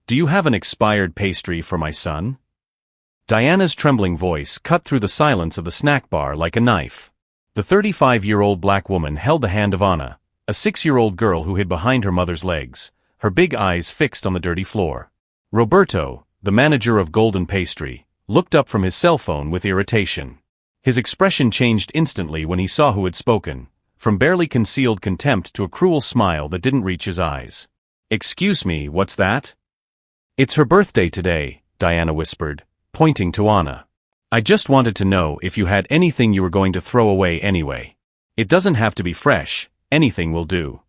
Do you have an expired pastry for my son? Diana's trembling voice cut through the silence of the snack bar like a knife. The 35-year-old black woman held the hand of Anna, a 6-year-old girl who hid behind her mother's legs, her big eyes fixed on the dirty floor. Roberto, the manager of Golden Pastry, looked up from his cell phone with irritation. His expression changed instantly when he saw who had spoken, from barely concealed contempt to a cruel smile that didn't reach his eyes. "Excuse me, what's that?" "It's her birthday today," Diana whispered, pointing to Anna. "I just wanted to know if you had anything you were going to throw away anyway. It doesn't have to be fresh, anything will do."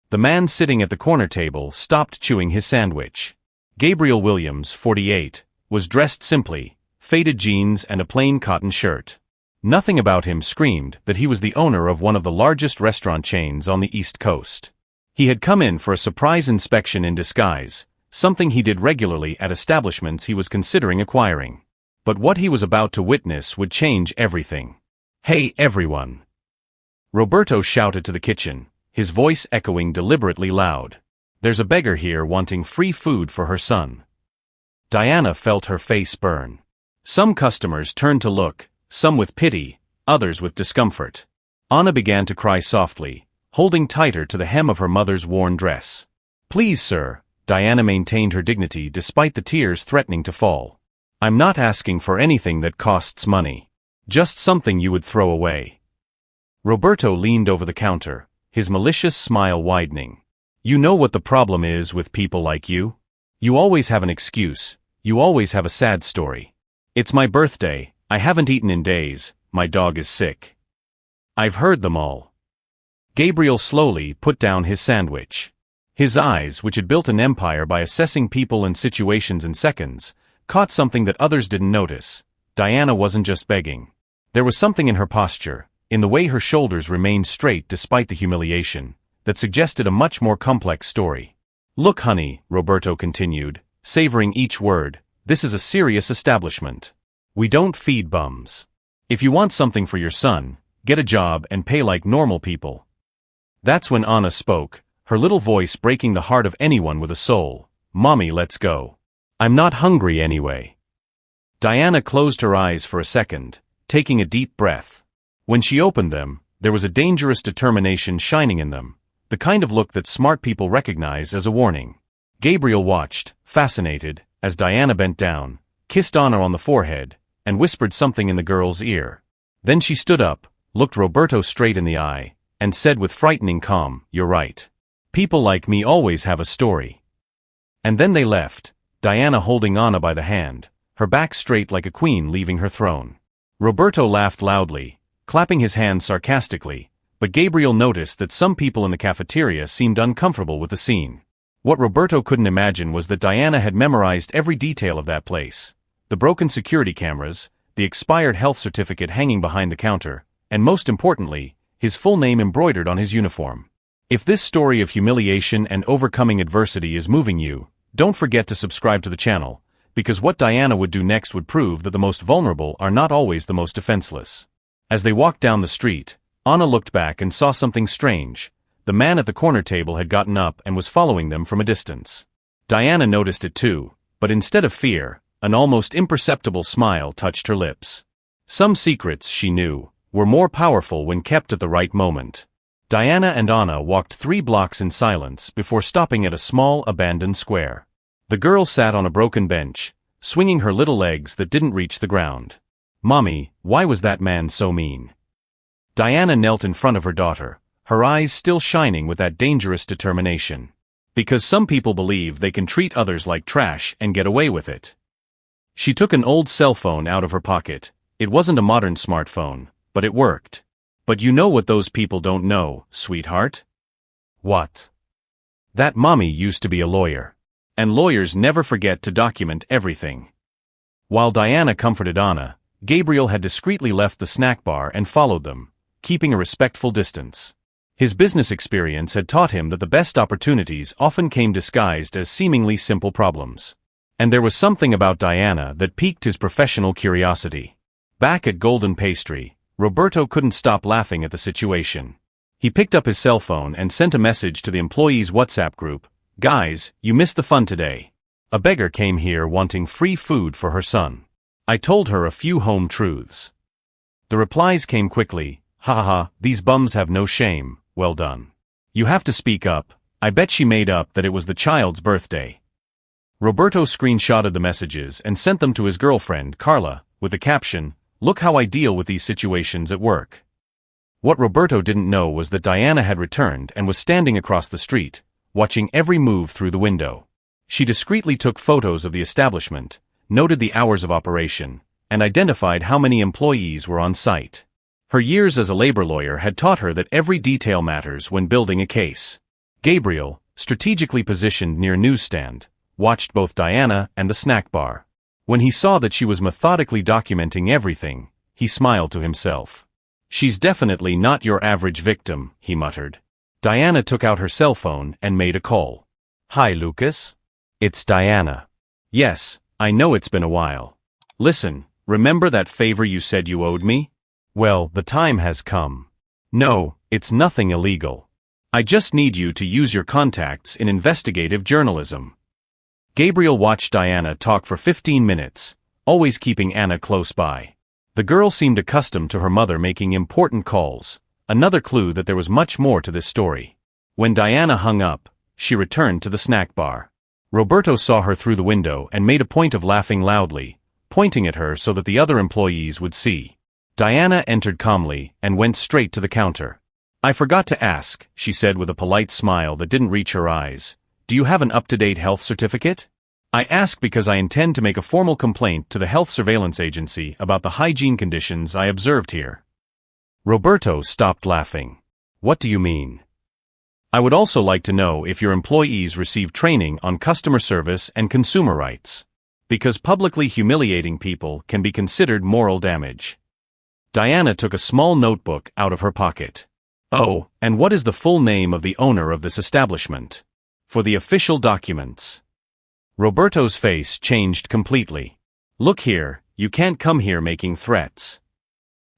The man sitting at the corner table stopped chewing his sandwich. Gabriel Williams, 48, was dressed simply, faded jeans and a plain cotton shirt. Nothing about him screamed that he was the owner of one of the largest restaurant chains on the East Coast. He had come in for a surprise inspection in disguise, something he did regularly at establishments he was considering acquiring. But what he was about to witness would change everything. "Hey everyone!" Roberto shouted to the kitchen, his voice echoing deliberately loud. "There's a beggar here wanting free food for her son." Diana felt her face burn. Some customers turned to look, some with pity, others with discomfort. Anna began to cry softly, holding tighter to the hem of her mother's worn dress. "Please, sir," Diana maintained her dignity despite the tears threatening to fall. "I'm not asking for anything that costs money. Just something you would throw away." Roberto leaned over the counter, his malicious smile widening. "You know what the problem is with people like you? You always have an excuse, you always have a sad story. It's my birthday, I haven't eaten in days, my dog is sick." "I've heard them all." Gabriel slowly put down his sandwich. His eyes, which had built an empire by assessing people and situations in seconds, caught something that others didn't notice. Diana wasn't just begging. There was something in her posture, in the way her shoulders remained straight despite the humiliation, that suggested a much more complex story. "Look, honey," Roberto continued, savoring each word, "this is a serious establishment. We don't feed bums. If you want something for your son, get a job and pay like normal people." That's when Anna spoke, her little voice breaking the heart of anyone with a soul. "Mommy, let's go. I'm not hungry anyway." Diana closed her eyes for a second, taking a deep breath. When she opened them, there was a dangerous determination shining in them, the kind of look that smart people recognize as a warning. Gabriel watched, fascinated, as Diana bent down, kissed Anna on the forehead, and whispered something in the girl's ear. Then she stood up, looked Roberto straight in the eye, and said with frightening calm, "You're right. People like me always have a story." And then they left, Diana holding Anna by the hand, her back straight like a queen leaving her throne. Roberto laughed loudly, clapping his hands sarcastically, but Gabriel noticed that some people in the cafeteria seemed uncomfortable with the scene. What Roberto couldn't imagine was that Diana had memorized every detail of that place. The broken security cameras, the expired health certificate hanging behind the counter, and most importantly, his full name embroidered on his uniform. If this story of humiliation and overcoming adversity is moving you, don't forget to subscribe to the channel, because what Diana would do next would prove that the most vulnerable are not always the most defenseless. As they walked down the street, Anna looked back and saw something strange. The man at the corner table had gotten up and was following them from a distance. Diana noticed it too, but instead of fear, an almost imperceptible smile touched her lips. Some secrets, she knew, were more powerful when kept at the right moment. Diana and Anna walked 3 blocks in silence before stopping at a small, abandoned square. The girl sat on a broken bench, swinging her little legs that didn't reach the ground. "Mommy, why was that man so mean?" Diana knelt in front of her daughter, her eyes still shining with that dangerous determination. "Because some people believe they can treat others like trash and get away with it." She took an old cell phone out of her pocket. It wasn't a modern smartphone, but it worked. "But you know what those people don't know, sweetheart?" "What?" "That Mommy used to be a lawyer. And lawyers never forget to document everything." While Diana comforted Anna, Gabriel had discreetly left the snack bar and followed them, keeping a respectful distance. His business experience had taught him that the best opportunities often came disguised as seemingly simple problems. And there was something about Diana that piqued his professional curiosity. Back at Golden Pastry, Roberto couldn't stop laughing at the situation. He picked up his cell phone and sent a message to the employees' WhatsApp group. "Guys, you missed the fun today. A beggar came here wanting free food for her son. I told her a few home truths. The replies came quickly. Ha ha ha, these bums have no shame, well done. You have to speak up. I bet she made up that it was the child's birthday. Roberto screenshotted the messages and sent them to his girlfriend, Carla, with the caption, "Look how I deal with these situations at work." What Roberto didn't know was that Diana had returned and was standing across the street, watching every move through the window. She discreetly took photos of the establishment, noted the hours of operation, and identified how many employees were on site. Her years as a labor lawyer had taught her that every detail matters when building a case. Gabriel, strategically positioned near a newsstand, watched both Diana and the snack bar. When he saw that she was methodically documenting everything, he smiled to himself. "She's definitely not your average victim," he muttered. Diana took out her cell phone and made a call. "Hi, Lucas. It's Diana. Yes, I know it's been a while. Listen, remember that favor you said you owed me? Well, the time has come. No, it's nothing illegal. I just need you to use your contacts in investigative journalism." Gabriel watched Diana talk for 15 minutes, always keeping Anna close by. The girl seemed accustomed to her mother making important calls, another clue that there was much more to this story. When Diana hung up, she returned to the snack bar. Roberto saw her through the window and made a point of laughing loudly, pointing at her so that the other employees would see. Diana entered calmly and went straight to the counter. "I forgot to ask," she said with a polite smile that didn't reach her eyes, "do you have an up-to-date health certificate? I ask because I intend to make a formal complaint to the Health Surveillance Agency about the hygiene conditions I observed here." Roberto stopped laughing. "What do you mean?" "I would also like to know if your employees receive training on customer service and consumer rights. Because publicly humiliating people can be considered moral damage." Diana took a small notebook out of her pocket. "Oh, and what is the full name of the owner of this establishment? For the official documents." Roberto's face changed completely. "Look here, you can't come here making threats."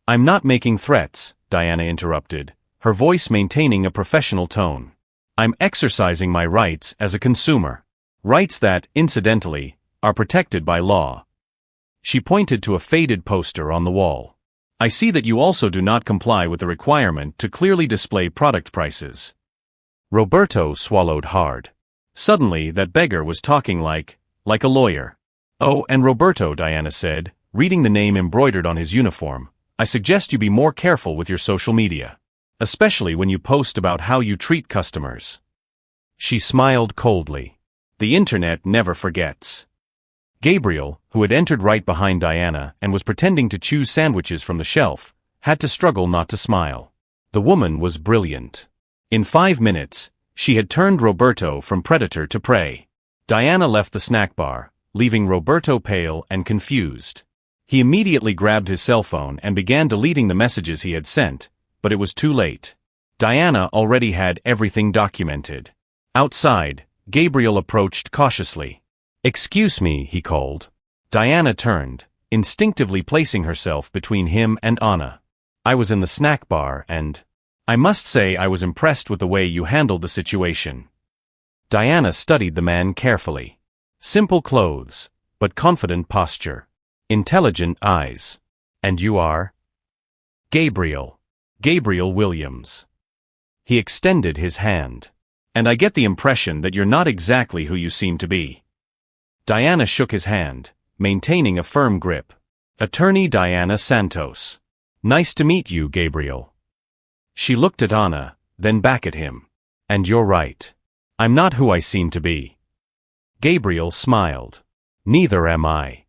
"I'm not making threats," Diana interrupted, her voice maintaining a professional tone. "I'm exercising my rights as a consumer. Rights that, incidentally, are protected by law." She pointed to a faded poster on the wall. "I see that you also do not comply with the requirement to clearly display product prices." Roberto swallowed hard. Suddenly, that beggar was talking like a lawyer. "Oh, and Roberto," Diana said, reading the name embroidered on his uniform, "I suggest you be more careful with your social media. Especially when you post about how you treat customers." She smiled coldly. The internet never forgets. Gabriel, who had entered right behind Diana and was pretending to choose sandwiches from the shelf, had to struggle not to smile. The woman was brilliant. In 5 minutes, she had turned Roberto from predator to prey. Diana left the snack bar, leaving Roberto pale and confused. He immediately grabbed his cell phone and began deleting the messages he had sent, but it was too late. Diana already had everything documented. Outside, Gabriel approached cautiously. "Excuse me," he called. Diana turned, instinctively placing herself between him and Anna. "I was in the snack bar and I must say I was impressed with the way you handled the situation." Diana studied the man carefully. Simple clothes, but confident posture. Intelligent eyes. "And you are?" "Gabriel. Gabriel Williams." He extended his hand. "And I get the impression that you're not exactly who you seem to be." Diana shook his hand, maintaining a firm grip. "Attorney Diana Santos. Nice to meet you, Gabriel." She looked at Anna, then back at him. "And you're right. I'm not who I seem to be." Gabriel smiled. "Neither am I."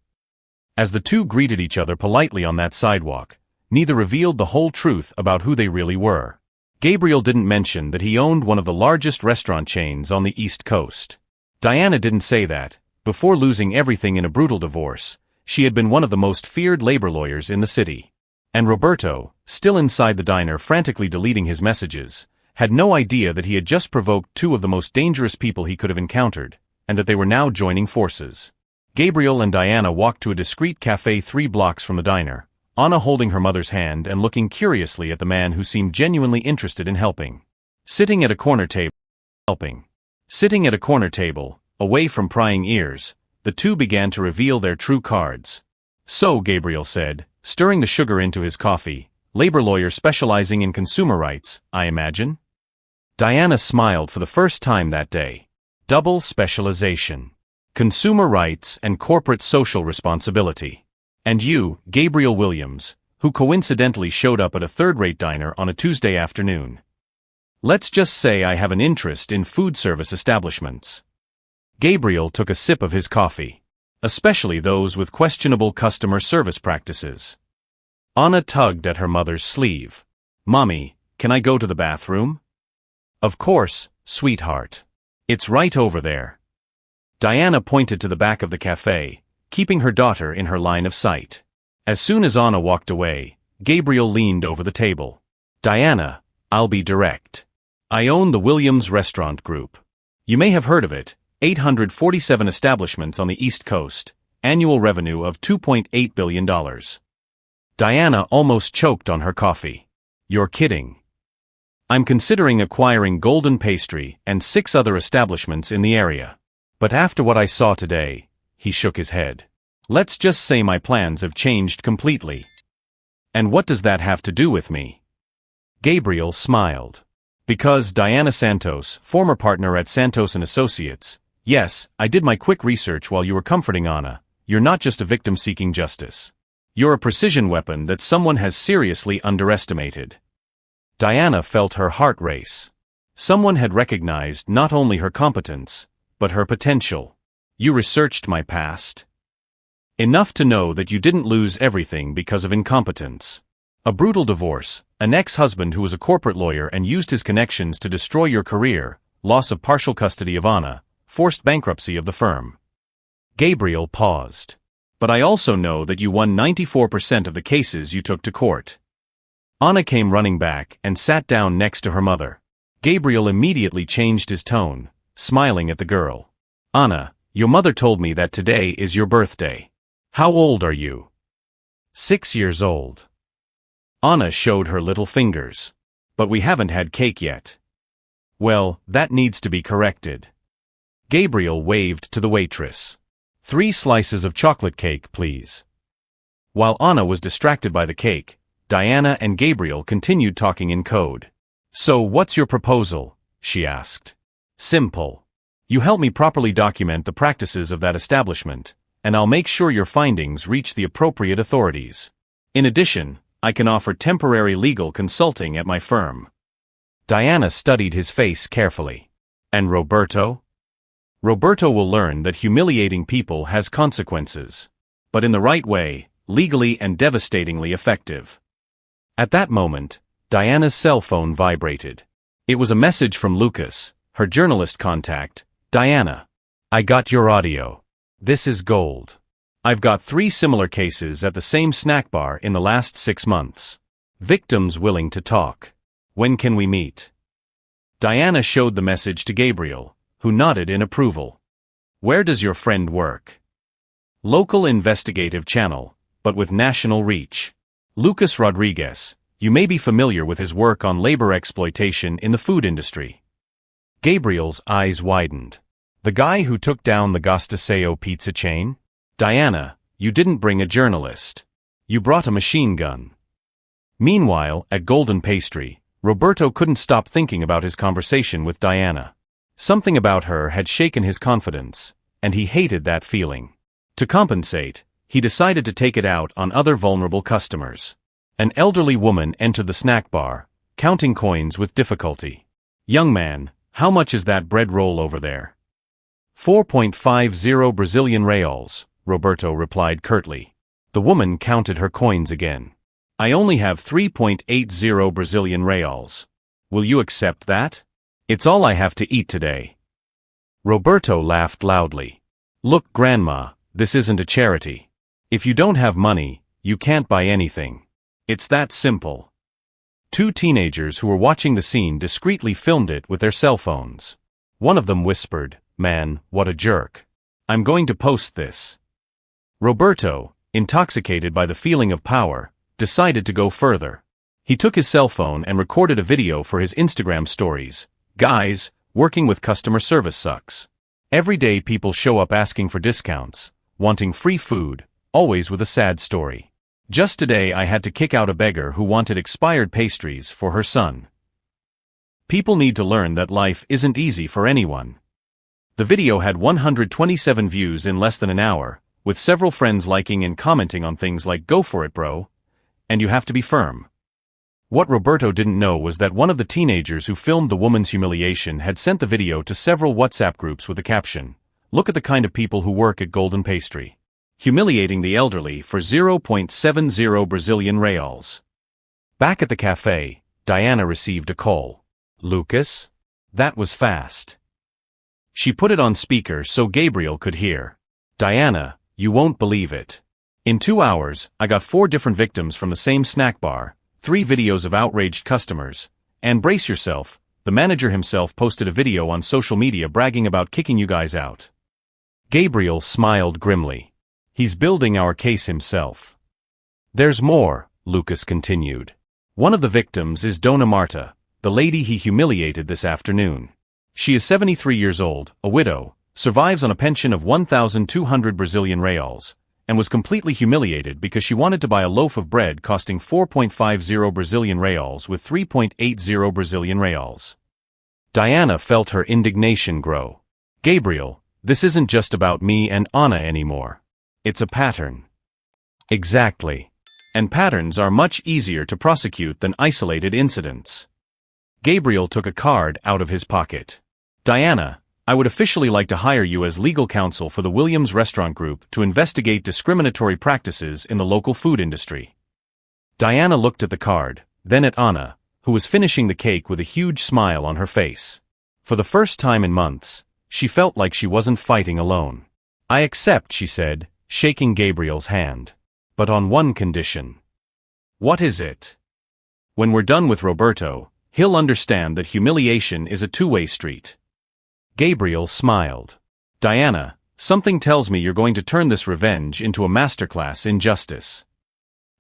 As the two greeted each other politely on that sidewalk, neither revealed the whole truth about who they really were. Gabriel didn't mention that he owned one of the largest restaurant chains on the East Coast. Diana didn't say that, before losing everything in a brutal divorce, she had been one of the most feared labor lawyers in the city. And Roberto, still inside the diner frantically deleting his messages, had no idea that he had just provoked two of the most dangerous people he could have encountered, and that they were now joining forces. Gabriel and Diana walked to a discreet cafe 3 blocks from the diner, Anna holding her mother's hand and looking curiously at the man who seemed genuinely interested in helping. Sitting at a corner table, away from prying ears, the two began to reveal their true cards. "So," Gabriel said, stirring the sugar into his coffee, "labor lawyer specializing in consumer rights, I imagine?" Diana smiled for the first time that day. Double specialization. Consumer rights and corporate social responsibility. "And you, Gabriel Williams, who coincidentally showed up at a third-rate diner on a Tuesday afternoon. Let's just say I have an interest in food service establishments." Gabriel took a sip of his coffee. "Especially those with questionable customer service practices." Anna tugged at her mother's sleeve. "Mommy, can I go to the bathroom?" "Of course, sweetheart. It's right over there." Diana pointed to the back of the cafe, keeping her daughter in her line of sight. As soon as Anna walked away, Gabriel leaned over the table. "Diana, I'll be direct. I own the Williams Restaurant Group. You may have heard of it, 847 establishments on the East Coast, annual revenue of $2.8 billion. Diana almost choked on her coffee. "You're kidding." "I'm considering acquiring Golden Pastry and 6 other establishments in the area. But after what I saw today," he shook his head. "Let's just say my plans have changed completely." "And what does that have to do with me?" Gabriel smiled. "Because Diana Santos, former partner at Santos & Associates, yes, I did my quick research while you were comforting Anna, you're not just a victim seeking justice. You're a precision weapon that someone has seriously underestimated." Diana felt her heart race. Someone had recognized not only her competence, but her potential. "You researched my past? Enough to know that you didn't lose everything because of incompetence. A brutal divorce, an ex-husband who was a corporate lawyer and used his connections to destroy your career, loss of partial custody of Anna, forced bankruptcy of the firm." Gabriel paused. "But I also know that you won 94% of the cases you took to court." Anna came running back and sat down next to her mother. Gabriel immediately changed his tone, smiling at the girl. "Anna, your mother told me that today is your birthday. How old are you?" 6 years old. Anna showed her little fingers. "But we haven't had cake yet." "Well, that needs to be corrected." Gabriel waved to the waitress. 3 slices of chocolate cake, please." While Anna was distracted by the cake, Diana and Gabriel continued talking in code. "So what's your proposal?" she asked. "Simple. You help me properly document the practices of that establishment, and I'll make sure your findings reach the appropriate authorities. In addition, I can offer temporary legal consulting at my firm." Diana studied his face carefully. "And Roberto?" "Roberto will learn that humiliating people has consequences. But in the right way, legally and devastatingly effective." At that moment, Diana's cell phone vibrated. It was a message from Lucas, her journalist contact. "Diana, I got your audio. This is gold. I've got 3 similar cases at the same snack bar in the last 6 months. Victims willing to talk. When can we meet?" Diana showed the message to Gabriel, who nodded in approval. "Where does your friend work?" "Local investigative channel, but with national reach. Lucas Rodriguez. You may be familiar with his work on labor exploitation in the food industry." Gabriel's eyes widened. "The guy who took down the Gastaseo pizza chain?" "Diana, you didn't bring a journalist. You brought a machine gun." Meanwhile, at Golden Pastry, Roberto couldn't stop thinking about his conversation with Diana. Something about her had shaken his confidence, and he hated that feeling. To compensate, he decided to take it out on other vulnerable customers. An elderly woman entered the snack bar, counting coins with difficulty. "Young man, how much is that bread roll over there?" 4.50 Brazilian reals, Roberto replied curtly. The woman counted her coins again. "I only have 3.80 Brazilian reals. Will you accept that? It's all I have to eat today." Roberto laughed loudly. "Look, Grandma, this isn't a charity. If you don't have money, you can't buy anything. It's that simple." 2 teenagers who were watching the scene discreetly filmed it with their cell phones. One of them whispered, "Man, what a jerk. I'm going to post this." Roberto, intoxicated by the feeling of power, decided to go further. He took his cell phone and recorded a video for his Instagram stories. "Guys, working with customer service sucks. Every day people show up asking for discounts, wanting free food, always with a sad story. Just today I had to kick out a beggar who wanted expired pastries for her son. People need to learn that life isn't easy for anyone. The video had 127 views in less than an hour, with several friends liking and commenting on things like "Go for it, bro," and "You have to be firm." What Roberto didn't know was that one of the teenagers who filmed the woman's humiliation had sent the video to several WhatsApp groups with the caption, "Look at the kind of people who work at Golden Pastry. Humiliating the elderly for 0.70 Brazilian reals." Back at the cafe, Diana received a call. "Lucas?" That was fast. She put it on speaker so Gabriel could hear. "Diana, you won't believe it. In 2 hours, I got 4 different victims from the same snack bar, 3 videos of outraged customers, and brace yourself, the manager himself posted a video on social media bragging about kicking you guys out." Gabriel smiled grimly. "He's building our case himself." "There's more," Lucas continued. "One of the victims is Dona Marta, the lady he humiliated this afternoon. She is 73 years old, a widow, survives on a pension of 1,200 Brazilian reals, and was completely humiliated because she wanted to buy a loaf of bread costing 4.50 Brazilian reals with 3.80 Brazilian reals. Diana felt her indignation grow. "Gabriel, this isn't just about me and Anna anymore. It's a pattern." "Exactly. And patterns are much easier to prosecute than isolated incidents." Gabriel took a card out of his pocket. "Diana, I would officially like to hire you as legal counsel for the Williams Restaurant Group to investigate discriminatory practices in the local food industry." Diana looked at the card, then at Anna, who was finishing the cake with a huge smile on her face. For the first time in months, she felt like she wasn't fighting alone. "I accept," she said, shaking Gabriel's hand. "But on one condition." "What is it?" "When we're done with Roberto, he'll understand that humiliation is a two-way street." Gabriel smiled. "Diana, something tells me you're going to turn this revenge into a masterclass in justice."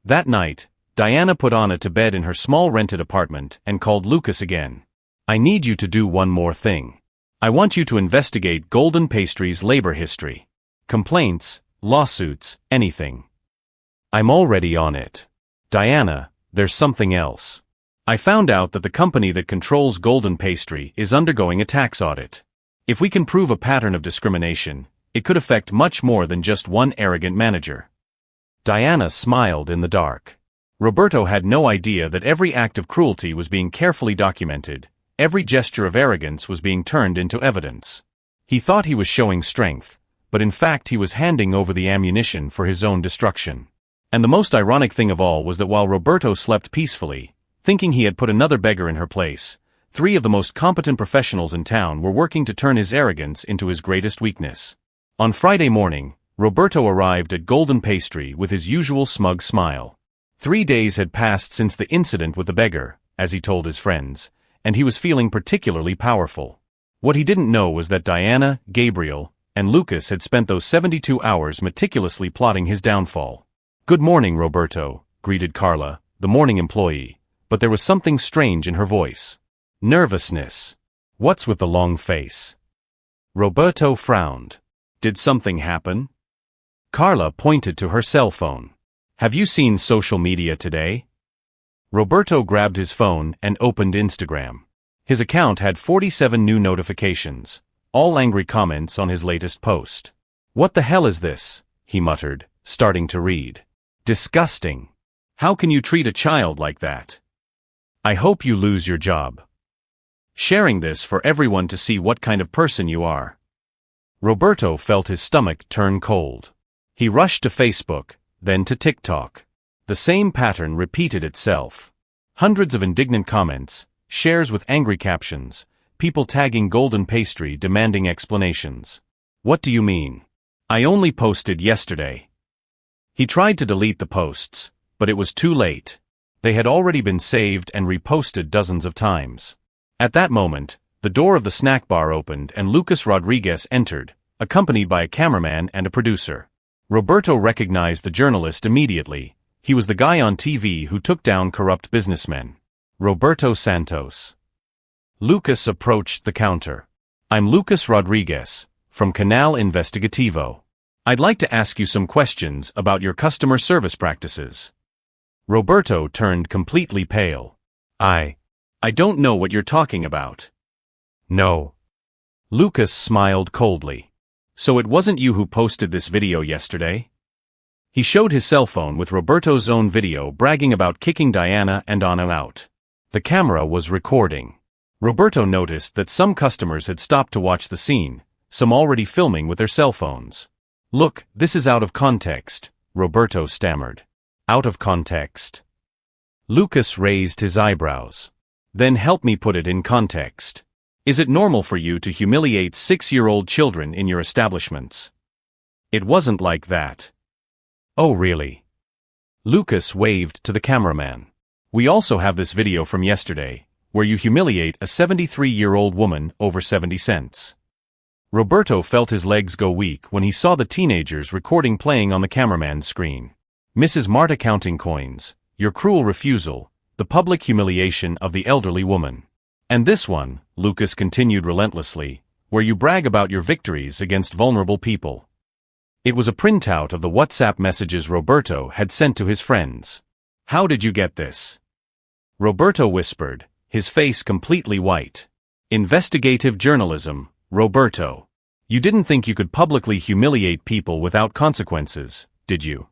That night, Diana put Anna to bed in her small rented apartment and called Lucas again. "I need you to do one more thing. I want you to investigate Golden Pastry's labor history. Complaints, lawsuits, anything." "I'm already on it." "Diana, there's something else. I found out that the company that controls Golden Pastry is undergoing a tax audit. If we can prove a pattern of discrimination, it could affect much more than just one arrogant manager." Diana smiled in the dark. Roberto had no idea that every act of cruelty was being carefully documented, every gesture of arrogance was being turned into evidence. He thought he was showing strength, but in fact he was handing over the ammunition for his own destruction. And the most ironic thing of all was that while Roberto slept peacefully, thinking he had put another beggar in her place, 3 of the most competent professionals in town were working to turn his arrogance into his greatest weakness. On Friday morning, Roberto arrived at Golden Pastry with his usual smug smile. 3 days had passed since the incident with the beggar, as he told his friends, and he was feeling particularly powerful. What he didn't know was that Diana, Gabriel, and Lucas had spent those 72 hours meticulously plotting his downfall. "Good morning, Roberto," greeted Carla, the morning employee, but there was something strange in her voice. Nervousness. "What's with the long face?" Roberto frowned. "Did something happen?" Carla pointed to her cell phone. "Have you seen social media today?" Roberto grabbed his phone and opened Instagram. His account had 47 new notifications, all angry comments on his latest post. "What the hell is this?" he muttered, starting to read. "Disgusting. How can you treat a child like that? I hope you lose your job. Sharing this for everyone to see what kind of person you are." Roberto felt his stomach turn cold. He rushed to Facebook, then to TikTok. The same pattern repeated itself. Hundreds of indignant comments, shares with angry captions, people tagging Golden Pastry demanding explanations. "What do you mean? I only posted yesterday." He tried to delete the posts, but it was too late. They had already been saved and reposted dozens of times. At that moment, the door of the snack bar opened and Lucas Rodriguez entered, accompanied by a cameraman and a producer. Roberto recognized the journalist immediately. He was the guy on TV who took down corrupt businessmen. Roberto Santos. Lucas approached the counter. "I'm Lucas Rodriguez, from Canal Investigativo. I'd like to ask you some questions about your customer service practices. Roberto turned completely pale. I don't know what you're talking about. No. Lucas smiled coldly. So it wasn't you who posted this video yesterday? He showed his cell phone with Roberto's own video bragging about kicking Diana and Anna out. The camera was recording. Roberto noticed that some customers had stopped to watch the scene, some already filming with their cell phones. Look, this is out of context, Roberto stammered. Out of context? Lucas raised his eyebrows. Then help me put it in context. Is it normal for you to humiliate 6-year-old children in your establishments? It wasn't like that. Oh really? Lucas waved to the cameraman. We also have this video from yesterday, where you humiliate a 73-year-old woman over 70 cents. Roberto felt his legs go weak when he saw the teenagers recording playing on the cameraman's screen. Mrs. Marta counting coins, your cruel refusal, the public humiliation of the elderly woman. And this one, Lucas continued relentlessly, where you brag about your victories against vulnerable people. It was a printout of the WhatsApp messages Roberto had sent to his friends. How did you get this? Roberto whispered, his face completely white. Investigative journalism, Roberto. You didn't think you could publicly humiliate people without consequences, did you?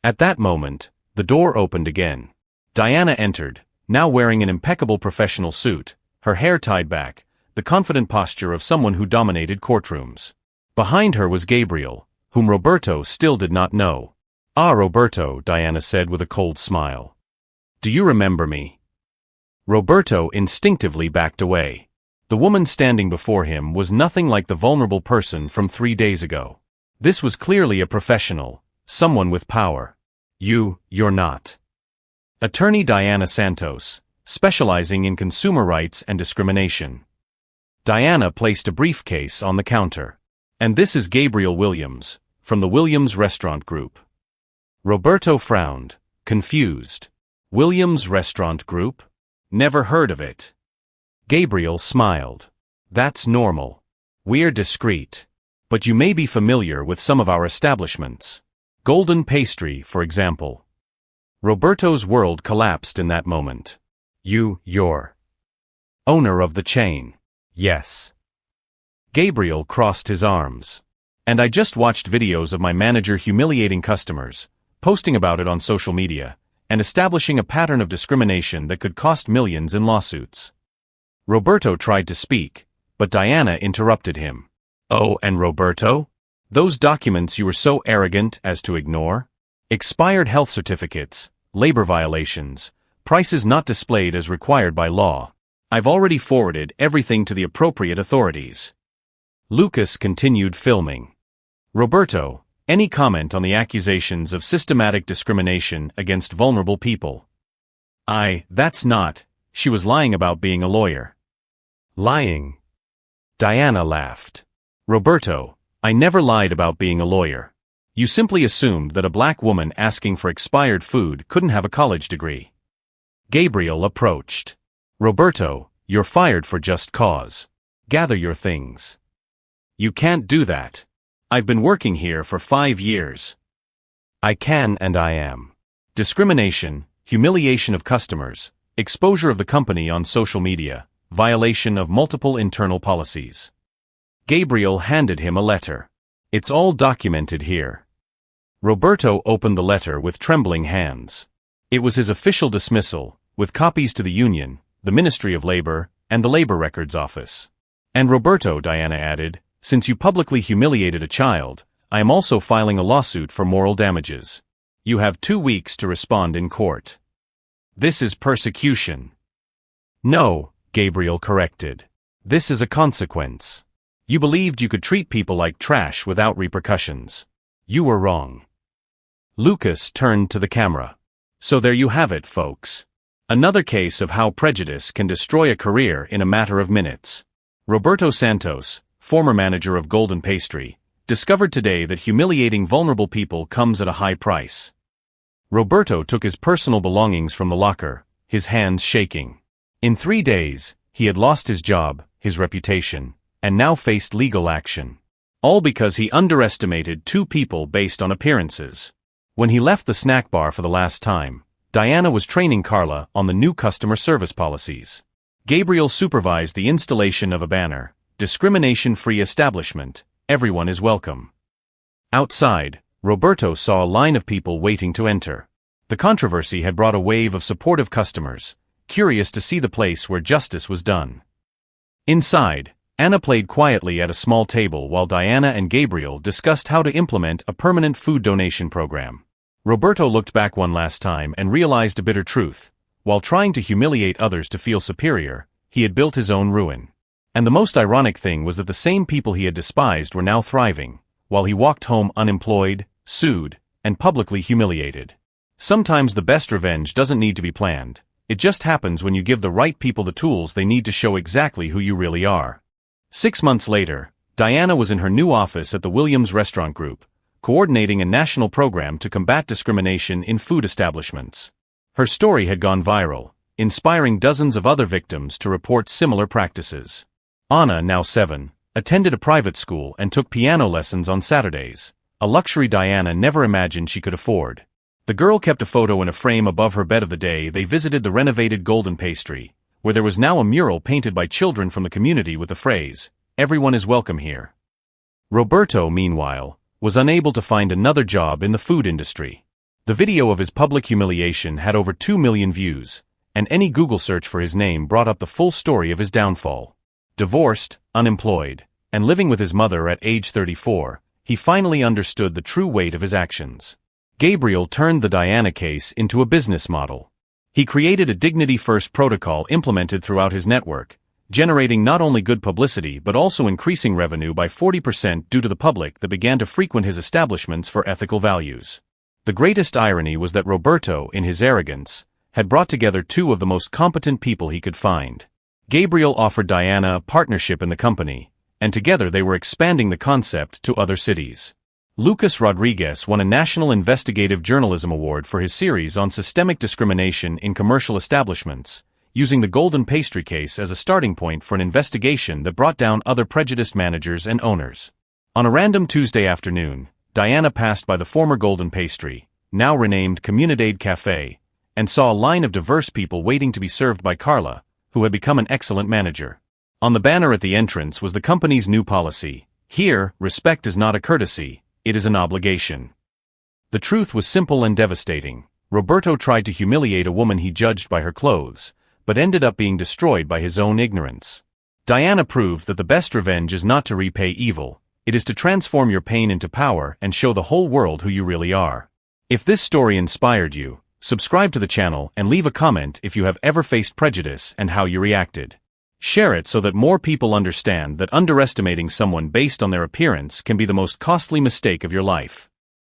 At that moment, the door opened again. Diana entered, now wearing an impeccable professional suit, her hair tied back, the confident posture of someone who dominated courtrooms. Behind her was Gabriel, whom Roberto still did not know. Ah, Roberto, Diana said with a cold smile. Do you remember me? Roberto instinctively backed away. The woman standing before him was nothing like the vulnerable person from 3 days ago. This was clearly a professional, someone with power. You're not. Attorney Diana Santos, specializing in consumer rights and discrimination. Diana placed a briefcase on the counter. And this is Gabriel Williams, from the Williams Restaurant Group. Roberto frowned, confused. Williams Restaurant Group? Never heard of it. Gabriel smiled. That's normal. We're discreet. But you may be familiar with some of our establishments. Golden Pastry, for example. Roberto's world collapsed in that moment. You're owner of the chain. Yes. Gabriel crossed his arms. And I just watched videos of my manager humiliating customers, posting about it on social media, and establishing a pattern of discrimination that could cost millions in lawsuits. Roberto tried to speak, but Diana interrupted him. Oh, and Roberto? Those documents you were so arrogant as to ignore? Expired health certificates, labor violations, prices not displayed as required by law. I've already forwarded everything to the appropriate authorities. Lucas continued filming. Roberto, any comment on the accusations of systematic discrimination against vulnerable people? That's not. She was lying about being a lawyer. Lying? Diana laughed. Roberto, I never lied about being a lawyer. You simply assumed that a black woman asking for expired food couldn't have a college degree. Gabriel approached. Roberto, you're fired for just cause. Gather your things. You can't do that. I've been working here for 5 years. I can and I am. Discrimination, humiliation of customers, exposure of the company on social media, violation of multiple internal policies. Gabriel handed him a letter. It's all documented here. Roberto opened the letter with trembling hands. It was his official dismissal, with copies to the union, the Ministry of Labor, and the Labor Records Office. And Roberto, Diana added, since you publicly humiliated a child, I am also filing a lawsuit for moral damages. You have 2 weeks to respond in court. This is persecution. No, Gabriel corrected. This is a consequence. You believed you could treat people like trash without repercussions. You were wrong. Lucas turned to the camera. So there you have it, folks. Another case of how prejudice can destroy a career in a matter of minutes. Roberto Santos, former manager of Golden Pastry, discovered today that humiliating vulnerable people comes at a high price. Roberto took his personal belongings from the locker, his hands shaking. In 3 days, he had lost his job, his reputation, and now faced legal action. All because he underestimated two people based on appearances. When he left the snack bar for the last time, Diana was training Carla on the new customer service policies. Gabriel supervised the installation of a banner, "Discrimination-free establishment, everyone is welcome." Outside, Roberto saw a line of people waiting to enter. The controversy had brought a wave of supportive customers, curious to see the place where justice was done. Inside, Anna played quietly at a small table while Diana and Gabriel discussed how to implement a permanent food donation program. Roberto looked back one last time and realized a bitter truth. While trying to humiliate others to feel superior, he had built his own ruin. And the most ironic thing was that the same people he had despised were now thriving, while he walked home unemployed, sued, and publicly humiliated. Sometimes the best revenge doesn't need to be planned. It just happens when you give the right people the tools they need to show exactly who you really are. 6 months later, Diana was in her new office at the Williams Restaurant Group, coordinating a national program to combat discrimination in food establishments. Her story had gone viral, inspiring dozens of other victims to report similar practices. Anna, now 7, attended a private school and took piano lessons on Saturdays, a luxury Diana never imagined she could afford. The girl kept a photo in a frame above her bed of the day they visited the renovated Golden Pastry, where there was now a mural painted by children from the community with the phrase, "Everyone is welcome here." Roberto, meanwhile, was unable to find another job in the food industry. The video of his public humiliation had over 2 million views, and any Google search for his name brought up the full story of his downfall. Divorced, unemployed, and living with his mother at age 34, he finally understood the true weight of his actions. Gabriel turned the Diana case into a business model. He created a dignity-first protocol implemented throughout his network, generating not only good publicity but also increasing revenue by 40% due to the public that began to frequent his establishments for ethical values. The greatest irony was that Roberto, in his arrogance, had brought together two of the most competent people he could find. Gabriel offered Diana a partnership in the company, and together they were expanding the concept to other cities. Lucas Rodriguez won a National Investigative Journalism Award for his series on systemic discrimination in commercial establishments, using the Golden Pastry case as a starting point for an investigation that brought down other prejudiced managers and owners. On a random Tuesday afternoon, Diana passed by the former Golden Pastry, now renamed Comunidad Café, and saw a line of diverse people waiting to be served by Carla, who had become an excellent manager. On the banner at the entrance was the company's new policy: "Here, respect is not a courtesy, it is an obligation." The truth was simple and devastating. Roberto tried to humiliate a woman he judged by her clothes, but ended up being destroyed by his own ignorance. Diana proved that the best revenge is not to repay evil, it is to transform your pain into power and show the whole world who you really are. If this story inspired you, subscribe to the channel and leave a comment if you have ever faced prejudice and how you reacted. Share it so that more people understand that underestimating someone based on their appearance can be the most costly mistake of your life.